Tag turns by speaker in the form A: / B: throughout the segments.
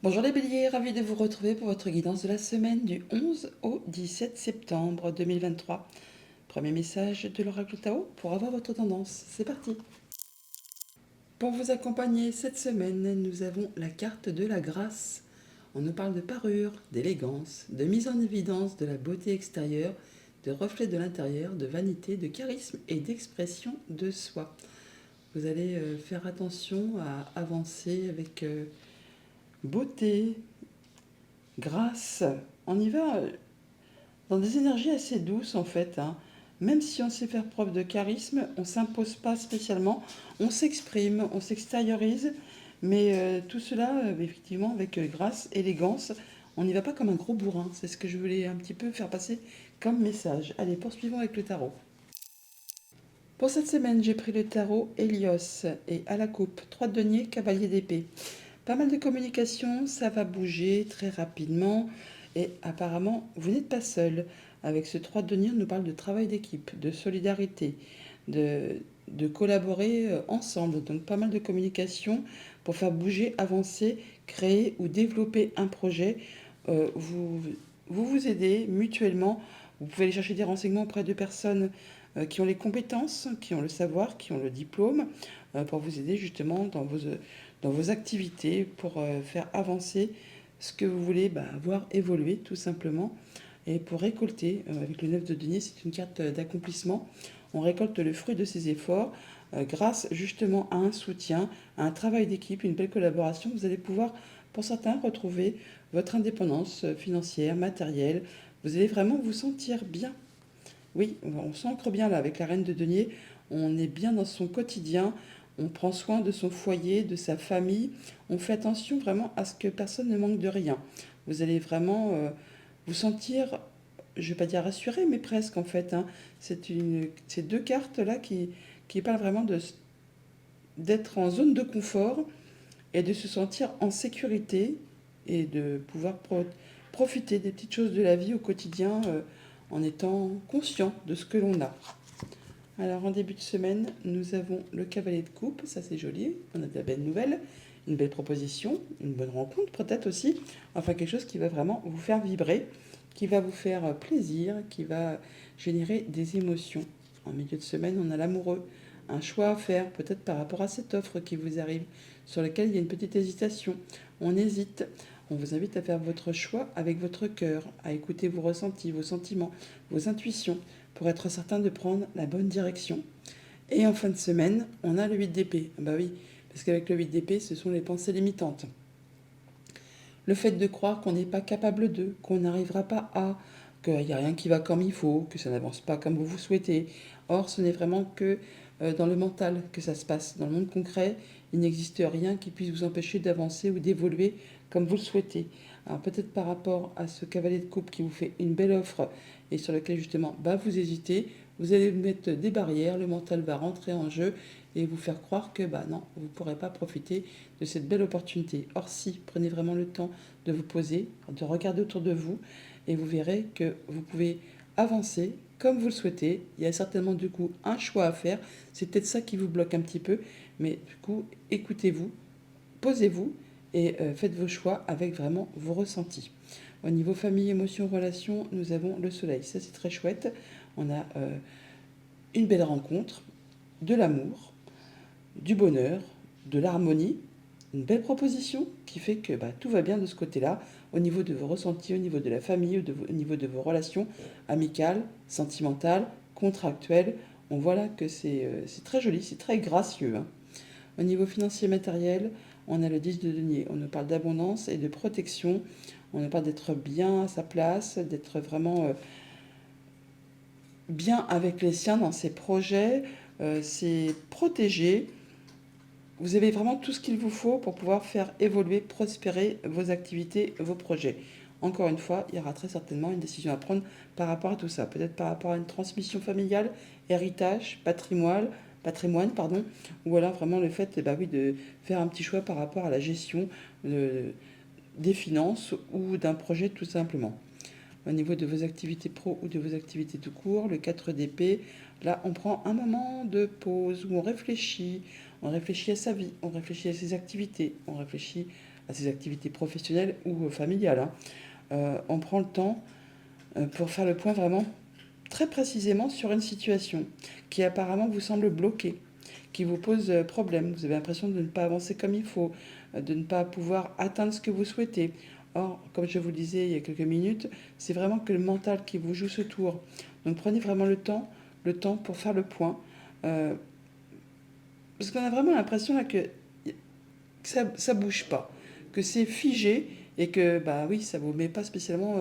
A: Bonjour les béliers, ravi de vous retrouver pour votre guidance de la semaine du 11 au 17 septembre 2023. Premier message de l'oracle Tao pour avoir votre tendance. C'est parti. Pour vous accompagner cette semaine, nous avons la carte de la grâce. On nous parle de parure, d'élégance, de mise en évidence de la beauté extérieure, de reflet de l'intérieur, de vanité, de charisme et d'expression de soi. Vous allez faire attention à avancer avec beauté, grâce. On y va dans des énergies assez douces en fait, hein. Même si on sait faire preuve de charisme, on ne s'impose pas spécialement, on s'exprime, on s'extériorise, mais tout cela effectivement avec grâce, élégance. On n'y va pas comme un gros bourrin, c'est ce que je voulais un petit peu faire passer comme message. Allez, poursuivons avec le tarot. Pour cette semaine, j'ai pris le tarot Hélios et à la coupe, 3 de denier, cavalier d'épée. Pas mal de communication, ça va bouger très rapidement et apparemment vous n'êtes pas seul. Avec ce 3 de denier, on nous parle de travail d'équipe, de solidarité, de, de collaborer ensemble. Donc pas mal de communication pour faire bouger, avancer, créer ou développer un projet. Vous, vous aidez mutuellement. Vous pouvez aller chercher des renseignements auprès de personnes qui ont les compétences, qui ont le savoir, qui ont le diplôme, pour vous aider justement dans vos activités, pour faire avancer ce que vous voulez voir évoluer tout simplement. Et pour récolter, avec le 9 de denier, c'est une carte d'accomplissement. On récolte le fruit de ses efforts grâce justement à un soutien, à un travail d'équipe, une belle collaboration. Vous allez pouvoir, pour certains, retrouver votre indépendance financière, matérielle. Vous allez vraiment vous sentir bien. Oui, on s'ancre bien là avec la reine de denier. On est bien dans son quotidien. On prend soin de son foyer, de sa famille. On fait attention vraiment à ce que personne ne manque de rien. Vous allez vraiment vous sentir, je ne vais pas dire rassuré, mais presque en fait, hein. C'est deux cartes là qui parlent vraiment d'être en zone de confort et de se sentir en sécurité et de pouvoir profiter des petites choses de la vie au quotidien en étant conscient de ce que l'on a. Alors en début de semaine, nous avons le cavalier de coupe, ça c'est joli, on a de la belle nouvelle, une belle proposition, une bonne rencontre peut-être aussi, enfin quelque chose qui va vraiment vous faire vibrer, qui va vous faire plaisir, qui va générer des émotions. En milieu de semaine, on a l'amoureux, un choix à faire peut-être par rapport à cette offre qui vous arrive, sur laquelle il y a une petite hésitation. On hésite, on vous invite à faire votre choix avec votre cœur, à écouter vos ressentis, vos sentiments, vos intuitions, pour être certain de prendre la bonne direction. Et en fin de semaine, on a le 8 d'épée. Bah oui, parce qu'avec le 8 d'épée, ce sont les pensées limitantes. Le fait de croire qu'on n'est pas capable de, qu'on n'arrivera pas à, qu'il n'y a rien qui va comme il faut, que ça n'avance pas comme vous vous souhaitez. Or, ce n'est vraiment que dans le mental que ça se passe. Dans le monde concret, il n'existe rien qui puisse vous empêcher d'avancer ou d'évoluer comme vous le souhaitez. Alors peut-être par rapport à ce cavalier de coupe qui vous fait une belle offre et sur lequel justement vous hésitez, vous allez mettre des barrières, le mental va rentrer en jeu et vous faire croire que non, vous ne pourrez pas profiter de cette belle opportunité. Or si, prenez vraiment le temps de vous poser, de regarder autour de vous et vous verrez que vous pouvez avancer comme vous le souhaitez. Il y a certainement du coup un choix à faire. C'est peut-être ça qui vous bloque un petit peu, mais du coup, écoutez-vous, posez-vous et faites vos choix avec vraiment vos ressentis. Au niveau famille, émotions, relations, nous avons le soleil. Ça, c'est très chouette. On a une belle rencontre, de l'amour, du bonheur, de l'harmonie, une belle proposition qui fait que tout va bien de ce côté-là, au niveau de vos ressentis, au niveau de la famille, au niveau de vos relations amicales, sentimentales, contractuelles. On voit là que c'est très joli, c'est très gracieux, hein. Au niveau financier matériel, on a le 10 de denier. On nous parle d'abondance et de protection. On nous parle d'être bien à sa place, d'être vraiment bien avec les siens dans ses projets. C'est protégé. Vous avez vraiment tout ce qu'il vous faut pour pouvoir faire évoluer, prospérer vos activités, vos projets. Encore une fois, il y aura très certainement une décision à prendre par rapport à tout ça. Peut-être par rapport à une transmission familiale, héritage, patrimoine, pardon, ou alors vraiment le fait oui, de faire un petit choix par rapport à la gestion des finances ou d'un projet tout simplement. Au niveau de vos activités pro ou de vos activités tout court, le 4 d'épée, là on prend un moment de pause où on réfléchit à sa vie, on réfléchit à ses activités, on réfléchit à ses activités professionnelles ou familiales, hein. On prend le temps pour faire le point vraiment très précisément sur une situation qui apparemment vous semble bloquée, qui vous pose problème. Vous avez l'impression de ne pas avancer comme il faut, de ne pas pouvoir atteindre ce que vous souhaitez. Or, comme je vous le disais il y a quelques minutes, c'est vraiment que le mental qui vous joue ce tour. Donc prenez vraiment le temps pour faire le point. Euh, Parce qu'on a vraiment l'impression là que ça bouge pas, que c'est figé et que bah oui, ça vous met pas spécialement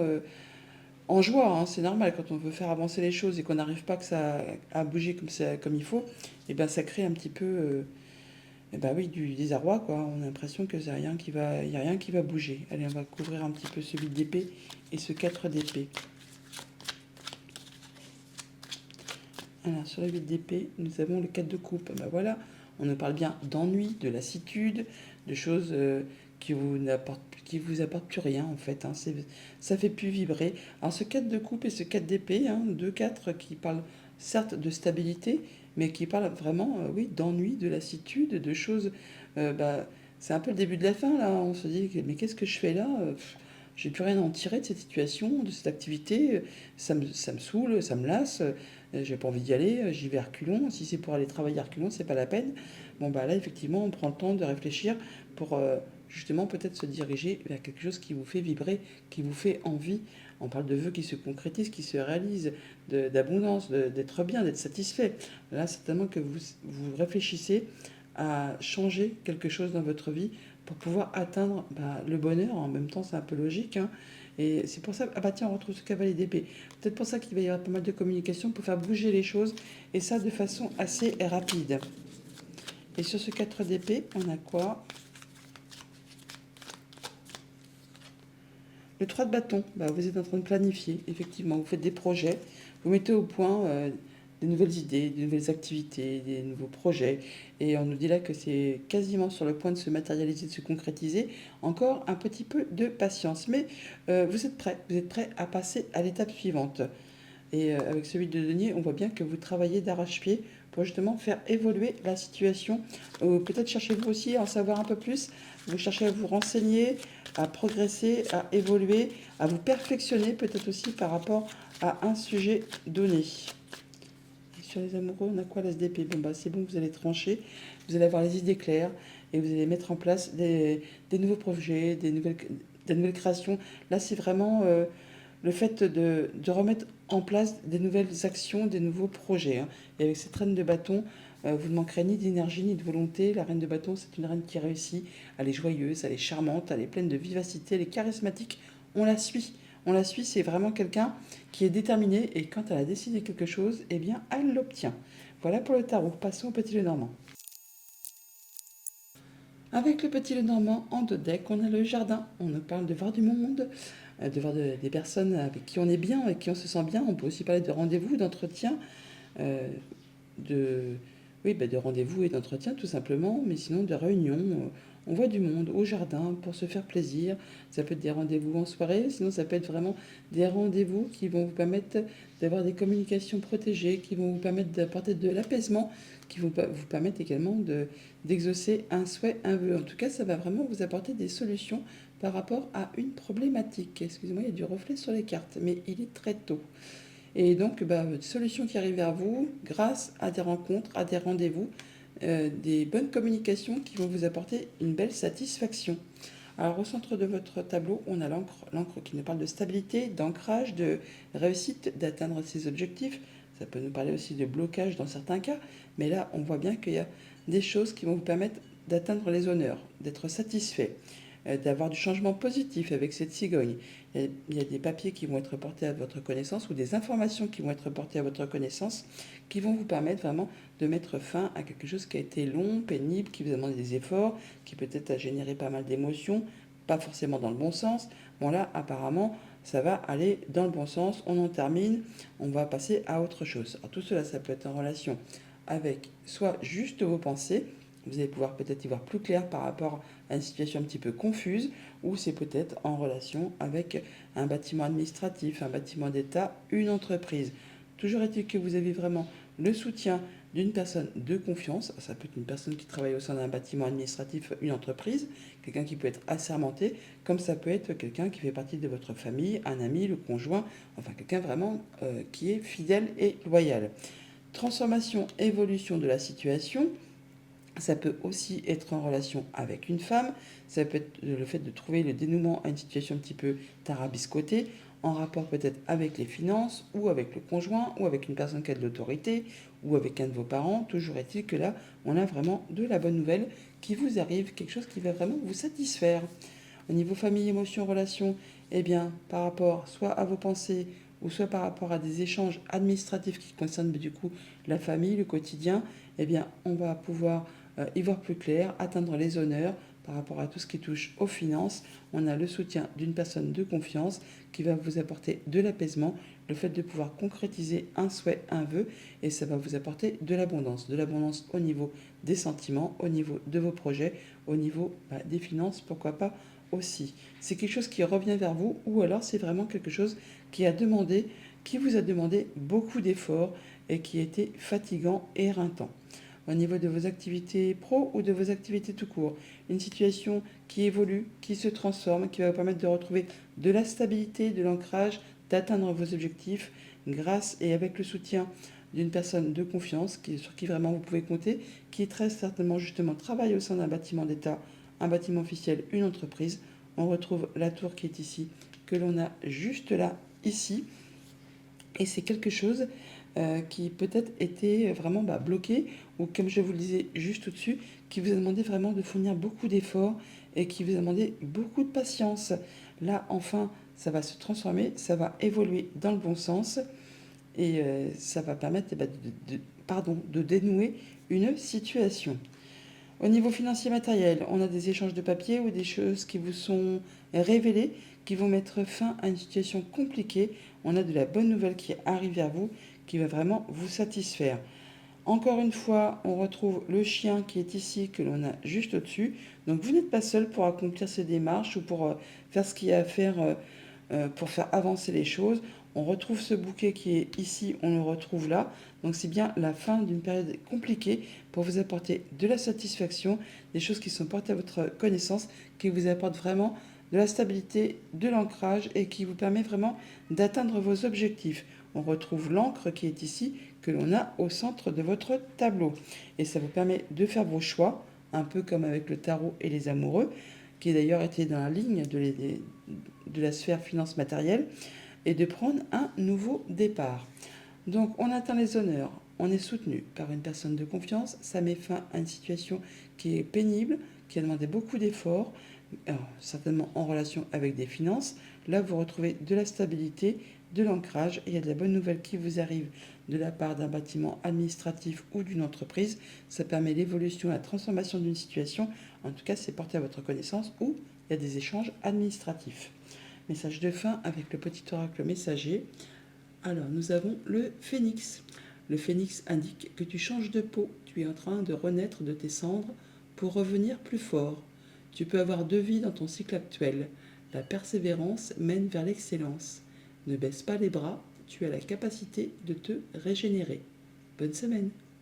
A: en joie, hein. C'est normal quand on veut faire avancer les choses et qu'on n'arrive pas que ça à bouger comme il faut, et ben ça crée un petit peu et ben oui, du désarroi quoi. On a l'impression que c'est rien qui va, il y a rien qui va bouger. Allez, on va couvrir un petit peu ce 8 d'épée et ce 4 d'épée. Alors, sur le 8 d'épée, nous avons le 4 de coupe. Ben voilà, on nous parle bien d'ennui, de lassitude, de choses qui vous apportent plus rien en fait, hein. Ça fait plus vibrer. Alors, ce 4 de coupe et ce 4 d'épée, hein, 2 4 qui parlent certes de stabilité, mais qui parlent vraiment, oui, d'ennui, de lassitude, de choses. Bah, c'est un peu le début de la fin là. On se dit, mais qu'est-ce que je fais là? J'ai plus rien à en tirer de cette situation, de cette activité. Ça me saoule, ça me lasse. J'ai pas envie d'y aller, j'y vais à reculons. Si c'est pour aller travailler à reculons, c'est pas la peine. Bon, bah là, effectivement, on prend le temps de réfléchir pour justement peut-être se diriger vers quelque chose qui vous fait vibrer, qui vous fait envie. On parle de vœux qui se concrétisent, qui se réalisent, d'abondance, d'être bien, d'être satisfait. Là, certainement que vous réfléchissez à changer quelque chose dans votre vie pour pouvoir atteindre le bonheur. En même temps, c'est un peu logique, hein. Et c'est pour ça, ah bah tiens, on retrouve ce cavalier d'épée. Peut-être pour ça qu'il va y avoir pas mal de communication pour faire bouger les choses, et ça de façon assez rapide. Et sur ce 4 d'épée, on a quoi? Le 3 de bâton, bah, vous êtes en train de planifier, effectivement, vous faites des projets, vous mettez au point des nouvelles idées, des nouvelles activités, des nouveaux projets, et on nous dit là que c'est quasiment sur le point de se matérialiser, de se concrétiser. Encore un petit peu de patience, mais vous êtes prêt à passer à l'étape suivante. Et avec celui de denier, on voit bien que vous travaillez d'arrache-pied pour justement faire évoluer la situation. Peut-être cherchez-vous aussi à en savoir un peu plus. Vous cherchez à vous renseigner, à progresser, à évoluer, à vous perfectionner peut-être aussi par rapport à un sujet donné. Et sur les amoureux, on a quoi l'As d'épée? Bon bah c'est bon, vous allez trancher, vous allez avoir les idées claires et vous allez mettre en place des nouveaux projets, des nouvelles créations. Là c'est vraiment le fait de remettre en place des nouvelles actions, des nouveaux projets, hein. Et avec cette reine de bâton, vous ne manquerez ni d'énergie ni de volonté. La reine de bâton, c'est une reine qui réussit. Elle est joyeuse, elle est charmante, elle est pleine de vivacité, elle est charismatique. On la suit. On la suit, c'est vraiment quelqu'un qui est déterminé et quand elle a décidé quelque chose, eh bien, elle l'obtient. Voilà pour le tarot. Passons au petit Lenormand. Avec le petit Lenormand en deux decks, on a le jardin. On nous parle de voir du monde, de voir des personnes avec qui on est bien, avec qui on se sent bien. On peut aussi parler de rendez-vous, d'entretien, euh, de, oui, de rendez-vous et d'entretien tout simplement, mais sinon de réunions. On voit du monde au jardin pour se faire plaisir. Ça peut être des rendez-vous en soirée, sinon ça peut être vraiment des rendez-vous qui vont vous permettre d'avoir des communications protégées, qui vont vous permettre d'apporter de l'apaisement, qui vont vous permettre également d'exaucer un souhait, un vœu. En tout cas, ça va vraiment vous apporter des solutions par rapport à une problématique. Excusez-moi, il y a du reflet sur les cartes, mais il est très tôt. Et donc, solutions qui arrivent vers vous grâce à des rencontres, à des rendez-vous, des bonnes communications qui vont vous apporter une belle satisfaction. Alors, au centre de votre tableau, on a l'encre qui nous parle de stabilité, d'ancrage, de réussite, d'atteindre ses objectifs. Ça peut nous parler aussi de blocage dans certains cas, mais là, on voit bien qu'il y a des choses qui vont vous permettre d'atteindre les honneurs, d'être satisfait, d'avoir du changement positif avec cette cigogne. Il y a des papiers qui vont être portés à votre connaissance ou des informations qui vont être portées à votre connaissance qui vont vous permettre vraiment de mettre fin à quelque chose qui a été long, pénible, qui vous a demandé des efforts, qui peut-être a généré pas mal d'émotions, pas forcément dans le bon sens. Bon là, apparemment, ça va aller dans le bon sens, on en termine, on va passer à autre chose. Alors tout cela, ça peut être en relation avec soit juste vos pensées, vous allez pouvoir peut-être y voir plus clair par rapport à une situation un petit peu confuse, ou c'est peut-être en relation avec un bâtiment administratif, un bâtiment d'État, une entreprise. Toujours est-il que vous avez vraiment le soutien d'une personne de confiance. Ça peut être une personne qui travaille au sein d'un bâtiment administratif, une entreprise, quelqu'un qui peut être assermenté, comme ça peut être quelqu'un qui fait partie de votre famille, un ami, le conjoint, enfin quelqu'un vraiment qui est fidèle et loyal. Transformation, évolution de la situation. Ça peut aussi être en relation avec une femme, ça peut être le fait de trouver le dénouement à une situation un petit peu tarabiscotée, en rapport peut-être avec les finances, ou avec le conjoint, ou avec une personne qui a de l'autorité, ou avec un de vos parents. Toujours est-il que là, on a vraiment de la bonne nouvelle qui vous arrive, quelque chose qui va vraiment vous satisfaire. Au niveau famille, émotion, relation, eh bien, par rapport soit à vos pensées, ou soit par rapport à des échanges administratifs qui concernent du coup la famille, le quotidien, eh bien, on va pouvoir y voir plus clair, atteindre les honneurs par rapport à tout ce qui touche aux finances. On a le soutien d'une personne de confiance qui va vous apporter de l'apaisement, le fait de pouvoir concrétiser un souhait, un vœu, et ça va vous apporter de l'abondance. De l'abondance au niveau des sentiments, au niveau de vos projets, au niveau des finances, pourquoi pas aussi. C'est quelque chose qui revient vers vous, ou alors c'est vraiment quelque chose qui vous a demandé beaucoup d'efforts et qui a été fatigant et éreintant. Au niveau de vos activités pro ou de vos activités tout court, une situation qui évolue, qui se transforme, qui va vous permettre de retrouver de la stabilité, de l'ancrage, d'atteindre vos objectifs grâce et avec le soutien d'une personne de confiance sur qui vraiment vous pouvez compter, qui très certainement justement travaille au sein d'un bâtiment d'État, un bâtiment officiel, une entreprise. On retrouve la tour qui est ici, que l'on a juste là, ici. Et c'est quelque chose qui peut-être était vraiment bloqué, ou comme je vous le disais juste au-dessus, qui vous a demandé vraiment de fournir beaucoup d'efforts et qui vous a demandé beaucoup de patience. Là, enfin, ça va se transformer, ça va évoluer dans le bon sens et ça va permettre de dénouer une situation. Au niveau financier matériel, on a des échanges de papier ou des choses qui vous sont révélées, qui vont mettre fin à une situation compliquée. On a de la bonne nouvelle qui arrive vers vous, qui va vraiment vous satisfaire. Encore une fois, on retrouve le chien qui est ici, que l'on a juste au-dessus. Donc vous n'êtes pas seul pour accomplir ces démarches ou pour faire ce qu'il y a à faire pour faire avancer les choses. On retrouve ce bouquet qui est ici, on le retrouve là. Donc c'est bien la fin d'une période compliquée pour vous apporter de la satisfaction, des choses qui sont portées à votre connaissance, qui vous apportent vraiment de la stabilité, de l'ancrage et qui vous permet vraiment d'atteindre vos objectifs. On retrouve l'encre qui est ici, que l'on a au centre de votre tableau. Et ça vous permet de faire vos choix, un peu comme avec le tarot et les amoureux, qui d'ailleurs était dans la ligne de la sphère finance matérielle, et de prendre un nouveau départ. Donc on atteint les honneurs, on est soutenu par une personne de confiance, ça met fin à une situation qui est pénible, qui a demandé beaucoup d'efforts, certainement en relation avec des finances. Là, vous retrouvez de la stabilité, de l'ancrage, et il y a de la bonne nouvelle qui vous arrive de la part d'un bâtiment administratif ou d'une entreprise. Ça permet l'évolution, la transformation d'une situation. En tout cas, c'est porté à votre connaissance ou il y a des échanges administratifs. Message de fin avec le petit oracle messager. Alors, nous avons le phénix. Le phénix indique que tu changes de peau. Tu es en train de renaître de tes cendres pour revenir plus fort. Tu peux avoir deux vies dans ton cycle actuel. La persévérance mène vers l'excellence. Ne baisse pas les bras, tu as la capacité de te régénérer. Bonne semaine.